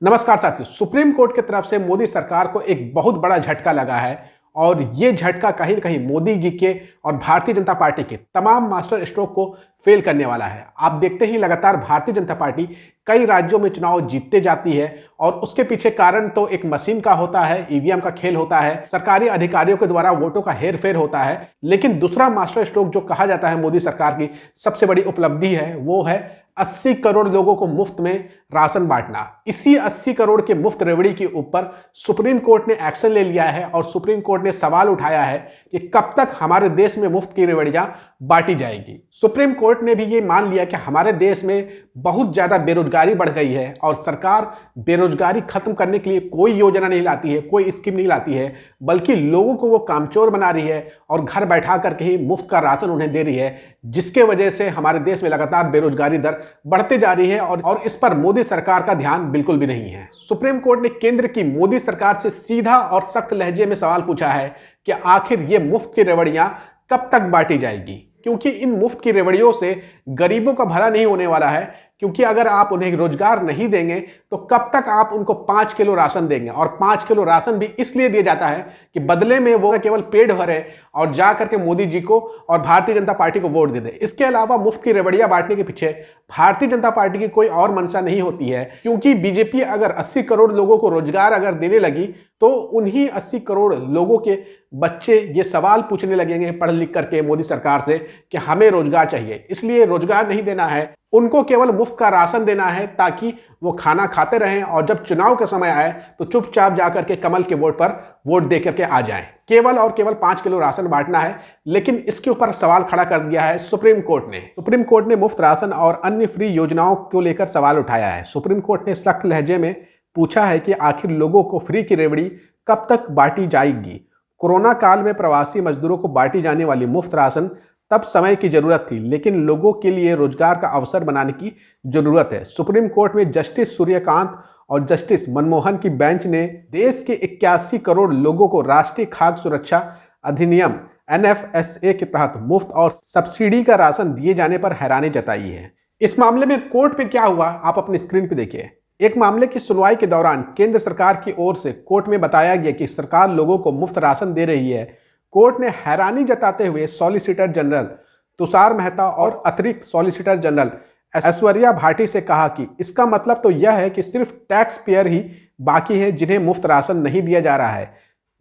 नमस्कार साथियों, supreme court की तरफ से मोदी सरकार को एक बहुत बड़ा झटका लगा है और ये झटका कहीं न कहीं मोदी जी के और भारतीय जनता पार्टी के तमाम मास्टर स्ट्रोक को फेल करने वाला है। आप देखते ही लगातार भारतीय जनता पार्टी कई राज्यों में चुनाव जीतते जाती है और उसके पीछे कारण तो एक मशीन का होता है, ईवीएम का खेल होता है, सरकारी अधिकारियों के द्वारा वोटों का हेरफेर होता है। लेकिन दूसरा मास्टर स्ट्रोक जो कहा जाता है मोदी सरकार की सबसे बड़ी उपलब्धि है, वो है 80 करोड़ लोगों को मुफ्त में राशन बांटना। इसी 80 करोड़ के मुफ्त रेवड़ी के ऊपर सुप्रीम कोर्ट ने एक्शन ले लिया है और सुप्रीम कोर्ट ने सवाल उठाया है कि कब तक हमारे देश में मुफ्त की रेवड़ियां बांटी जाएगी। सुप्रीम कोर्ट ने भी ये मान लिया कि हमारे देश में बहुत ज्यादा बेरोजगारी बढ़ गई है और सरकार बेरोजगारी खत्म करने के लिए कोई योजना नहीं लाती है, कोई स्कीम नहीं लाती है, बल्कि लोगों को वो कामचोर बना रही है और घर बैठा करके ही मुफ्त का राशन उन्हें दे रही है, जिसके वजह से हमारे देश में लगातार बेरोजगारी दर बढ़ते जा रही है और इस पर मोदी सरकार का ध्यान बिल्कुल भी नहीं है। सुप्रीम कोर्ट ने केंद्र की मोदी सरकार से सीधा और सख्त लहजे में सवाल पूछा है कि आखिर ये मुफ्त की रेवड़ियां कब तक बांटी जाएगी, क्योंकि इन मुफ्त की रेवड़ियों से गरीबों का भला नहीं होने वाला है। क्योंकि अगर आप उन्हें रोजगार नहीं देंगे तो कब तक आप उनको 5 किलो राशन देंगे, और 5 किलो राशन भी इसलिए दिया जाता है कि बदले में वो केवल पेट भरे और जा करके मोदी जी को और भारतीय जनता पार्टी को वोट दे दे। इसके अलावा मुफ्त की रेवड़ियां बांटने के पीछे भारतीय जनता पार्टी की कोई और मंशा नहीं होती है, क्योंकि बीजेपी अगर 80 करोड़ लोगों को रोजगार अगर देने लगी तो उन्हीं 80 करोड़ लोगों के बच्चे ये सवाल पूछने लगेंगे पढ़ लिख करके मोदी सरकार से कि हमें रोजगार चाहिए। इसलिए रोजगार नहीं देना है, उनको केवल मुफ्त का राशन देना है ताकि वो खाना खाते रहें और जब चुनाव का समय आए तो चुपचाप जाकर के कमल के वोट पर वोट दे करके आ जाएं। केवल और केवल 5 किलो राशन बांटना है, लेकिन इसके ऊपर सवाल खड़ा कर दिया है सुप्रीम कोर्ट ने। सुप्रीम कोर्ट ने मुफ्त राशन और अन्य फ्री योजनाओं को लेकर सवाल उठाया है। सुप्रीम कोर्ट ने सख्त लहजे में पूछा है कि आखिर लोगों को फ्री की रेवड़ी कब तक बांटी जाएगी। कोरोना काल में प्रवासी मजदूरों को बांटी जाने वाली मुफ्त राशन तब समय की जरूरत थी, लेकिन लोगों के लिए रोजगार का अवसर बनाने की जरूरत है। सुप्रीम कोर्ट में जस्टिस सूर्यकांत और जस्टिस मनमोहन की बेंच ने देश के 81 करोड़ लोगों को राष्ट्रीय खाद्य सुरक्षा अधिनियम NFSA के तहत मुफ्त और सब्सिडी का राशन दिए जाने पर हैरानी जताई है। इस मामले में कोर्ट में क्या हुआ आप अपनी स्क्रीन पर देखिए। एक मामले की सुनवाई के दौरान केंद्र सरकार की ओर से कोर्ट में बताया गया कि सरकार लोगों को मुफ्त राशन दे रही है। कोर्ट ने हैरानी जताते हुए सॉलिसिटर जनरल तुषार मेहता और अतिरिक्त सॉलिसिटर जनरल ऐश्वर्या भाटी से कहा कि इसका मतलब तो यह है कि सिर्फ टैक्स पेयर ही बाकी हैं जिन्हें मुफ्त राशन नहीं दिया जा रहा है।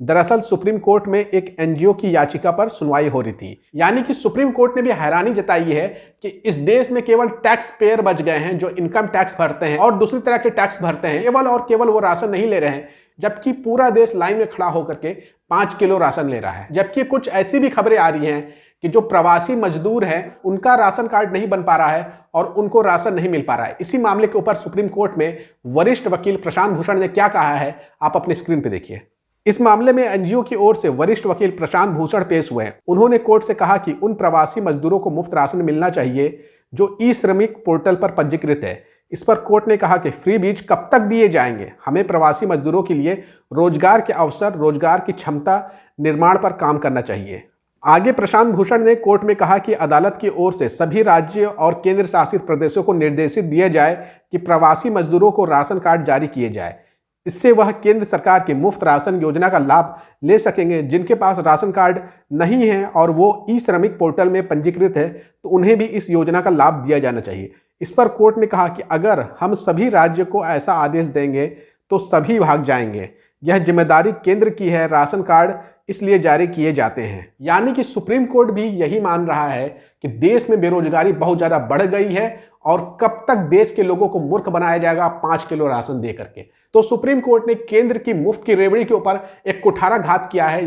दरअसल सुप्रीम कोर्ट में एक NGO की याचिका पर सुनवाई हो रही थी, यानी कि सुप्रीम कोर्ट ने भी हैरानी जताई है कि इस देश में केवल टैक्स पेयर बच गए हैं जो इनकम टैक्स भरते हैं और दूसरी तरह के टैक्स भरते हैं, केवल और केवल वो राशन नहीं ले रहे हैं, जबकि पूरा देश लाइन में खड़ा होकर के 5 किलो राशन ले रहा है। जबकि कुछ ऐसी भी खबरें आ रही हैं कि जो प्रवासी मजदूर हैं उनका राशन कार्ड नहीं बन पा रहा है और उनको राशन नहीं मिल पा रहा है। इसी मामले के ऊपर सुप्रीम कोर्ट में वरिष्ठ वकील प्रशांत भूषण ने क्या कहा है आप अपनी स्क्रीन पे देखिए। इस मामले में NGO की ओर से वरिष्ठ वकील प्रशांत भूषण पेश हुए। उन्होंने कोर्ट से कहा कि उन प्रवासी मजदूरों को मुफ्त राशन मिलना चाहिए जो ई-श्रमिक पोर्टल पर पंजीकृत है। इस पर कोर्ट ने कहा कि फ्री बीज कब तक दिए जाएंगे, हमें प्रवासी मजदूरों के लिए रोजगार के अवसर, रोजगार की क्षमता निर्माण पर काम करना चाहिए। आगे प्रशांत भूषण ने कोर्ट में कहा कि अदालत की ओर से सभी राज्य और केंद्र शासित प्रदेशों को निर्देशित दिया जाए कि प्रवासी मजदूरों को राशन कार्ड जारी किए जाए। इससे वह केंद्र सरकार की मुफ्त राशन योजना का लाभ ले सकेंगे। जिनके पास राशन कार्ड नहीं है और वो ई-श्रमिक पोर्टल में पंजीकृत है तो उन्हें भी इस योजना का लाभ दिया जाना चाहिए। इस पर कोर्ट ने कहा कि अगर हम सभी राज्य को ऐसा आदेश देंगे तो सभी भाग जाएंगे। यह जिम्मेदारी केंद्र की है, राशन कार्ड इसलिए जारी किए जाते हैं। यानी कि सुप्रीम कोर्ट भी यही मान रहा है कि देश में बेरोजगारी बहुत ज़्यादा बढ़ गई है और कब तक देश के लोगों को मूर्ख बनाया जाएगा 5 किलो राशन दे करके। तो सुप्रीम कोर्ट ने केंद्र की मुफ्त की रेवड़ी के ऊपर एक कुठाराघात किया है।